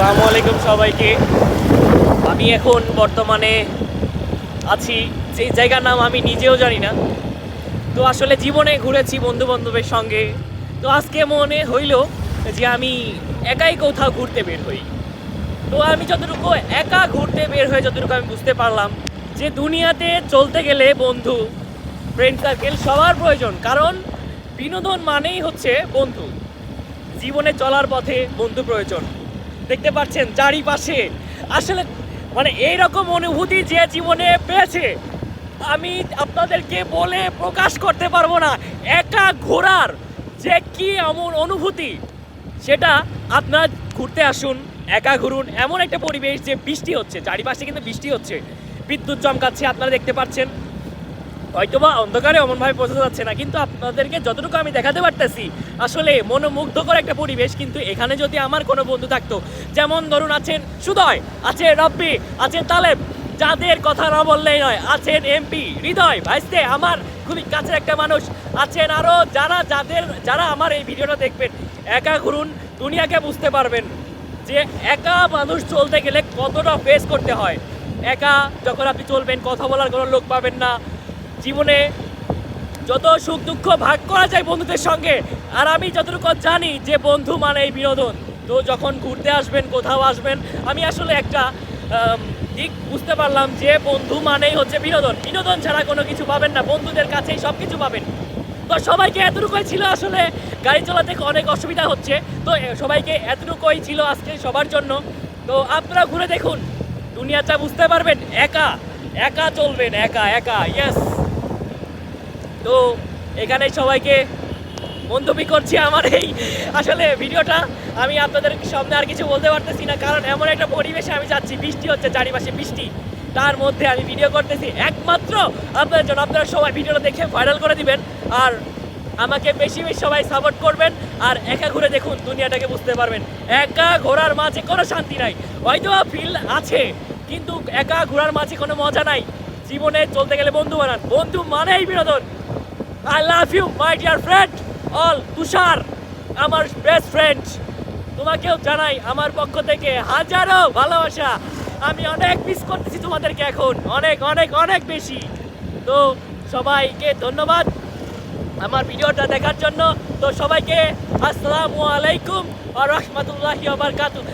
আসসালামু আলাইকুম সবাইকে। আমি এখন বর্তমানে আছি যে জায়গার নাম আমি নিজেও জানি না। তো আসলে জীবনে ঘুরেছি বন্ধু বান্ধবের সঙ্গে। তো আজকে মনে হইল যে আমি একাই কোথাও ঘুরতে বের হই। তো আমি যতটুকু একা ঘুরতে বের হয়ে যতটুকু আমি বুঝতে পারলাম যে দুনিয়াতে চলতে গেলে বন্ধু, ফ্রেন্ড সার্কেল সবার প্রয়োজন। কারণ বিনোদন মানেই হচ্ছে বন্ধু। জীবনে চলার পথে বন্ধু প্রয়োজন। দেখতে পাচ্ছেন চারিপাশে আসলে মানে এইরকম অনুভূতি যে জীবনে পেয়েছে আমি আপনাদেরকে বলে প্রকাশ করতে পারবো না। একা ঘোরার যে কি এমন অনুভূতি, সেটা আপনারা ঘুরতে আসুন, একা ঘুরুন। এমন একটা পরিবেশ যে বৃষ্টি হচ্ছে, চারিপাশে কিন্তু বৃষ্টি হচ্ছে, বিদ্যুৎ চমকাচ্ছে, আপনারা দেখতে পাচ্ছেন। হয়তোবা অন্ধকারে অমনভাবে বোঝা যাচ্ছে না, কিন্তু আপনাদেরকে যতটুকু আমি দেখাতে পারতেছি আসলে মনোমুগ্ধকর একটা পরিবেশ। কিন্তু এখানে যদি আমার কোনো বন্ধু থাকতো, যেমন ধরুন আছেন সুদয়, আছে রব্বি, আছে তালেব, যাদের কথা না বললেই নয়, আছেন এমপি হৃদয় ভাইস্তে, আমার খুবই কাছের একটা মানুষ, আছেন আরও যারা আমার এই ভিডিওটা দেখবেন। একা ঘুরুন, দুনিয়াকে বুঝতে পারবেন যে একা মানুষ চলতে গেলে কতটা ফেস করতে হয়। একা যখন আপনি চলবেন, কথা বলার কোনো লোক পাবেন না। জীবনে যত সুখ দুঃখ ভাগ করা যায় বন্ধুদের সঙ্গে। আর আমি যতটুকু জানি যে বন্ধু মানে এই বিনোদন। তো যখন ঘুরতে আসবেন, কোথাও আসবেন, আমি আসলে একটা দিক বুঝতে পারলাম যে বন্ধু মানেই হচ্ছে বিনোদন। বিনোদন ছাড়া কোনো কিছু পাবেন না, বন্ধুদের কাছেই সব কিছু পাবেন। তো সবাইকে এতটুকুই ছিল। আসলে গাড়ি চালাতে অনেক অসুবিধা হচ্ছে, তো সবাইকে এতটুকুই ছিল আজকে সবার জন্য। তো আপনারা ঘুরে দেখুন, দুনিয়াটা বুঝতে পারবেন। একা একা চলবেন, একা একা, ইয়েস। তো এখানে সবাইকে মন্তব্য করছি আমার এই আসলে ভিডিওটা। আমি আপনাদের সামনে আর কিছু বলতে পারতেছি না, কারণ এমন একটা পরিবেশে আমি যাচ্ছি, বৃষ্টি হচ্ছে, চারিপাশে বৃষ্টি, তার মধ্যে আমি ভিডিও করতেছি একমাত্র আপনাদের জন্য। আপনারা সবাই ভিডিওটা দেখে ভাইরাল করে দিবেন, আর আমাকে বেশি বেশি সবাই সাপোর্ট করবেন। আর একা ঘুরে দেখুন, দুনিয়াটাকে বুঝতে পারবেন। একা ঘোরার মাঝে কোনো শান্তি নাই, হয়তো ফিল আছে, কিন্তু একা ঘোরার মাঝে কোনো মজা নাই। জীবনে চলতে গেলে বন্ধু বানান, বন্ধু মানেই বিনোদন। I love you, my dear friend. All তুষার, আমার বেস্ট ফ্রেন্ড। তোমাকেও জানাই আমার পক্ষ থেকে হাজারো ভালোবাসা। আমি অনেক মিস করতেছি তোমাদেরকে এখন, অনেক অনেক অনেক বেশি। তো সবাইকে ধন্যবাদ আমার ভিডিওটা দেখার জন্য। তো সবাইকে আসসালামু আলাইকুম ওয়া রাহমাতুল্লাহি ওয়া বারাকাতুহু।